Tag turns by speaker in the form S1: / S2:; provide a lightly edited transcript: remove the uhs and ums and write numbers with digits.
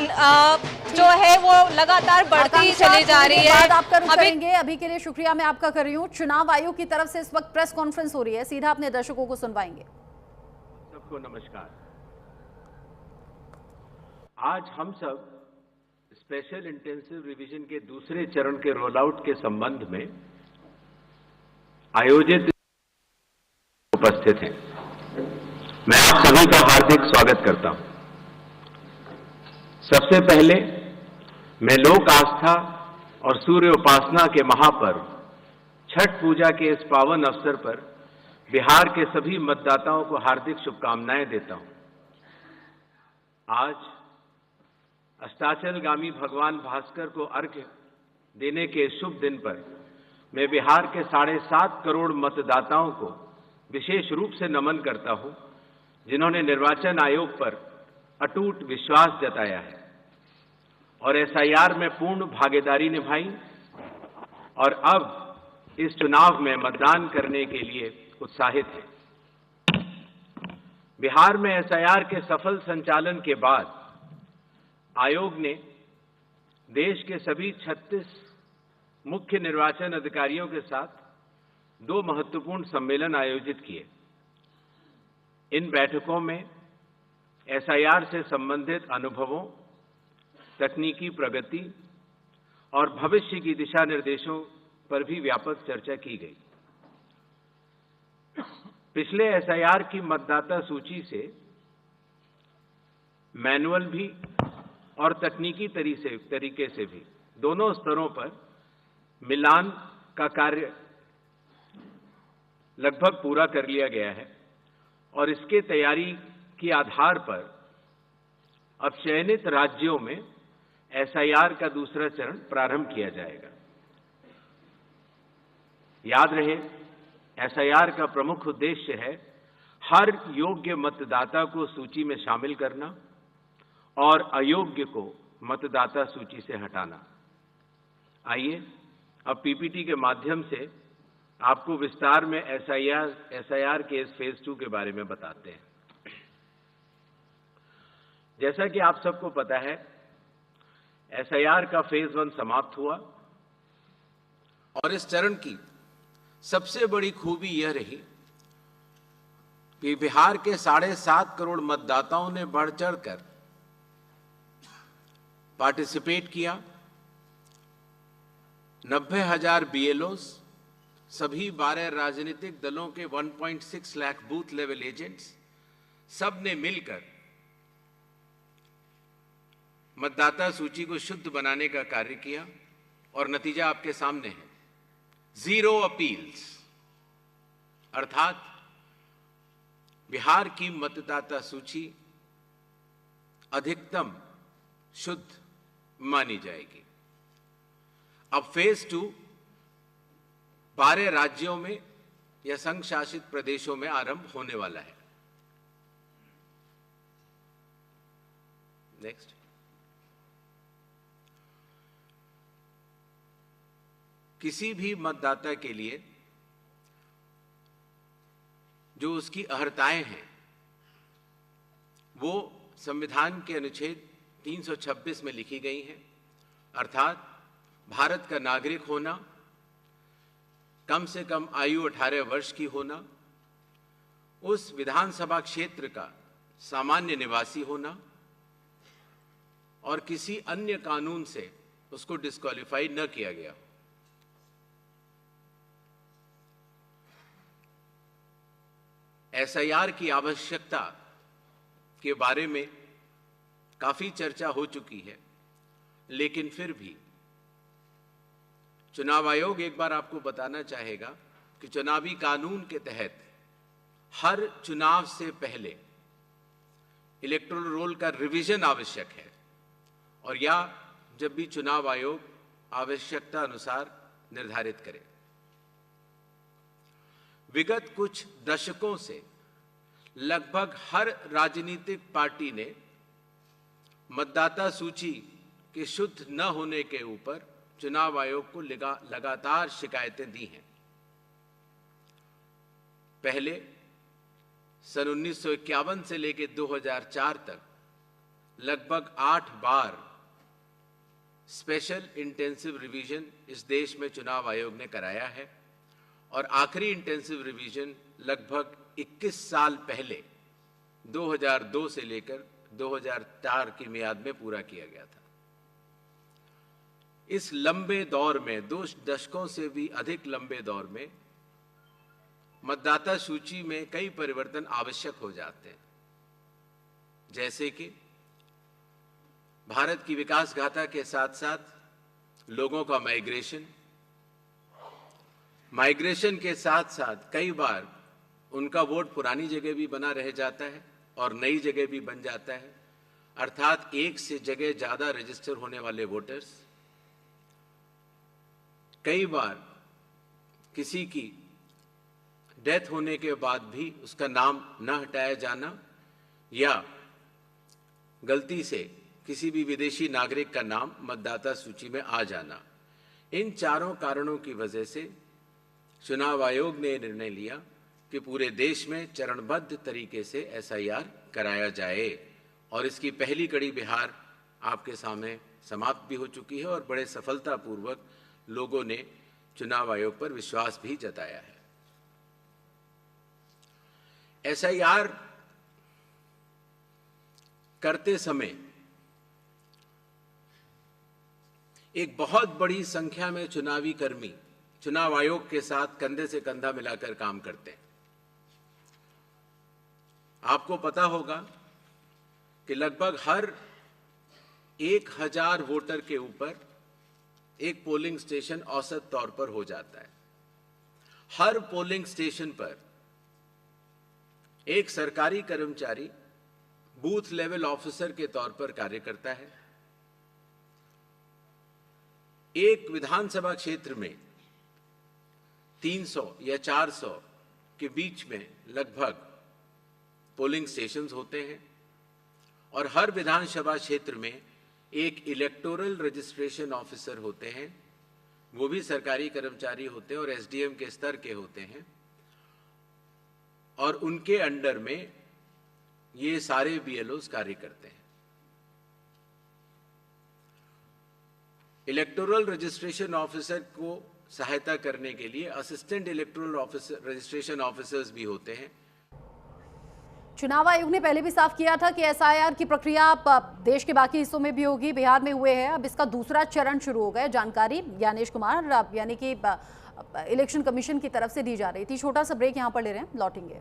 S1: जो है वो लगातार बढ़ती चली जा रही है।
S2: आपका रुख करेंगे, अभी के लिए शुक्रिया मैं आपका कर रही हूँ। चुनाव आयोग की तरफ से इस वक्त प्रेस कॉन्फ्रेंस हो रही है, सीधा अपने दर्शकों को सुनवाएंगे।
S3: सबको नमस्कार। आज हम सब स्पेशल इंटेंसिव रिवीजन के दूसरे चरण के रोल आउट के संबंध में आयोजित उपस्थित हैं। मैं आप सभी का हार्दिक स्वागत करता हूं। सबसे पहले मैं लोक आस्था और सूर्य उपासना के महापर्व छठ पूजा के इस पावन अवसर पर बिहार के सभी मतदाताओं को हार्दिक शुभकामनाएं देता हूं। आज अस्ताचलगामी भगवान भास्कर को अर्घ्य देने के शुभ दिन पर मैं बिहार के 7.5 करोड़ मतदाताओं को विशेष रूप से नमन करता हूं, जिन्होंने निर्वाचन आयोग पर अटूट विश्वास जताया है और एसआईआर में पूर्ण भागीदारी निभाई और अब इस चुनाव में मतदान करने के लिए उत्साहित है। बिहार में एसआईआर के सफल संचालन के बाद आयोग ने देश के सभी 36 मुख्य निर्वाचन अधिकारियों के साथ 2 महत्वपूर्ण सम्मेलन आयोजित किए। इन बैठकों में एसआईआर से संबंधित अनुभवों, तकनीकी प्रगति और भविष्य की दिशा निर्देशों पर भी व्यापक चर्चा की गई। पिछले एसआईआर की मतदाता सूची से मैनुअल भी और तकनीकी तरीके से भी दोनों स्तरों पर मिलान का कार्य लगभग पूरा कर लिया गया है और इसके तैयारी के आधार पर अब चयनित राज्यों में एसआईआर का दूसरा चरण प्रारंभ किया जाएगा। याद रहे, एसआईआर का प्रमुख उद्देश्य है हर योग्य मतदाता को सूची में शामिल करना और अयोग्य को मतदाता सूची से हटाना। आइए अब पीपीटी के माध्यम से आपको विस्तार में एसआईआर के इस फेज 2 के बारे में बताते हैं। जैसा कि आप सबको पता है, एसआईआर का फेज 1 समाप्त हुआ और इस चरण की सबसे बड़ी खूबी यह रही कि बिहार के 7.5 करोड़ मतदाताओं ने बढ़ चढ़कर पार्टिसिपेट किया। 90,000 बीएलओस, सभी 12 राजनीतिक दलों के 1.6 लाख बूथ लेवल एजेंट्स, सब ने मिलकर मतदाता सूची को शुद्ध बनाने का कार्य किया और नतीजा आपके सामने है। 0 अपील्स, अर्थात बिहार की मतदाता सूची अधिकतम शुद्ध मानी जाएगी। अब फेज 2 12 राज्यों में या संघ शासित प्रदेशों में आरंभ होने वाला है। नेक्स्ट। किसी भी मतदाता के लिए जो उसकी अर्हताएं हैं वो संविधान के अनुच्छेद 326 में लिखी गई हैं, अर्थात भारत का नागरिक होना, कम से कम आयु 18 वर्ष की होना, उस विधानसभा क्षेत्र का सामान्य निवासी होना और किसी अन्य कानून से उसको डिस्क्वालीफाई न किया गया। एसआईआर की आवश्यकता के बारे में काफी चर्चा हो चुकी है, लेकिन फिर भी चुनाव आयोग एक बार आपको बताना चाहेगा कि चुनावी कानून के तहत हर चुनाव से पहले इलेक्टोरल रोल का रिवीजन आवश्यक है और या जब भी चुनाव आयोग आवश्यकता अनुसार निर्धारित करे। विगत कुछ दशकों से लगभग हर राजनीतिक पार्टी ने मतदाता सूची के शुद्ध न होने के ऊपर चुनाव आयोग को लगातार शिकायतें दी हैं। पहले सन 1951 से लेकर 2004 तक लगभग 8 बार स्पेशल इंटेंसिव रिवीजन इस देश में चुनाव आयोग ने कराया है और आखिरी इंटेंसिव रिवीजन लगभग 21 साल पहले 2002 से लेकर 2004 की मियाद में पूरा किया गया था। इस लंबे दौर में 2 दशकों से भी अधिक लंबे दौर में मतदाता सूची में कई परिवर्तन आवश्यक हो जाते हैं, जैसे कि भारत की विकास गाथा के साथ साथ लोगों का माइग्रेशन के साथ साथ कई बार उनका वोट पुरानी जगह भी बना रह जाता है और नई जगह भी बन जाता है, अर्थात एक से जगह ज्यादा रजिस्टर होने वाले वोटर्स, कई बार किसी की डेथ होने के बाद भी उसका नाम न हटाया जाना या गलती से किसी भी विदेशी नागरिक का नाम मतदाता सूची में आ जाना। इन चारों कारणों की वजह से चुनाव आयोग ने निर्णय लिया कि पूरे देश में चरणबद्ध तरीके से एसआईआर कराया जाए और इसकी पहली कड़ी बिहार आपके सामने समाप्त भी हो चुकी है और बड़े सफलतापूर्वक लोगों ने चुनाव आयोग पर विश्वास भी जताया है। एसआईआर करते समय एक बहुत बड़ी संख्या में चुनावी कर्मी चुनाव आयोग के साथ कंधे से कंधा मिलाकर काम करते हैं। आपको पता होगा कि लगभग हर 1000 वोटर के ऊपर एक पोलिंग स्टेशन औसत तौर पर हो जाता है। हर पोलिंग स्टेशन पर एक सरकारी कर्मचारी बूथ लेवल ऑफिसर के तौर पर कार्य करता है। एक विधानसभा क्षेत्र में 300 या 400 के बीच में लगभग पोलिंग स्टेशंस होते हैं और हर विधानसभा क्षेत्र में एक इलेक्टोरल रजिस्ट्रेशन ऑफिसर होते हैं, वो भी सरकारी कर्मचारी होते हैं और एसडीएम के स्तर के होते हैं और उनके अंडर में ये सारे बीएलओस कार्य करते हैं। इलेक्टोरल रजिस्ट्रेशन ऑफिसर को सहायता करने के लिए assistant electoral officer registration officers भी होते हैं।
S2: चुनाव आयोग ने पहले भी साफ किया था कि एसआईआर की प्रक्रिया देश के बाकी हिस्सों में भी होगी, बिहार में हुए है, अब इसका दूसरा चरण शुरू हो गया। जानकारी ज्ञानेश कुमार यानी कि इलेक्शन कमीशन की तरफ से दी जा रही थी। छोटा सा ब्रेक यहां पर ले रहे हैं, लौटेंगे।